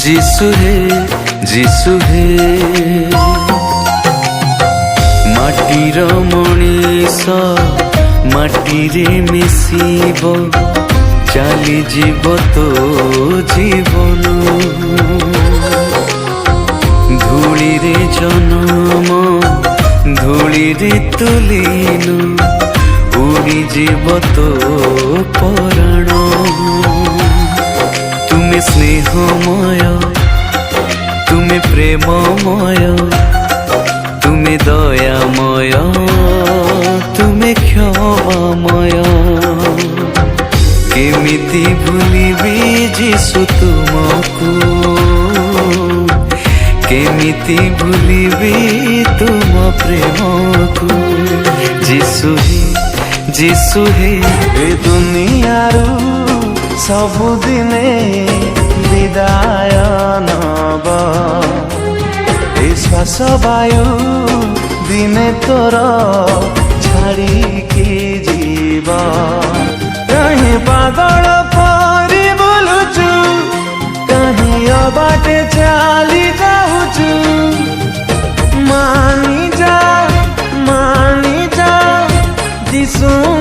যিশু হে মাটির মଣିষ মাটিরে মিশিব চালি যাব তো জীবন ধূলিরে জন্ম ধূলিরে তুলিন উড়ি যাব তো পরাণ তুমি স্নেহময় তুমি প্রেমময় তুমি দয়াময় তুমি ক্ষমাময় কেমিতি ভুলিবি যিশু তুমকু কেমিতি ভুলিবি তুম প্রেমকু যিশু হে ଏ ଦୁନିଆରୁ ସବୁଦିନେ ବିଦାୟ ନବ ଏ ଶ୍ୱାସ ବାୟୁ ଦିନେ ତୋର ଛାଡ଼ିକି ଯିବ କାହିଁ ପାଗଳ ପରି ବୁଲୁଛୁ କାହିଁ ଅବାଟେ ଚାଲି ଯାଉଛୁ ମାନି ଯା ଯୀଶୁ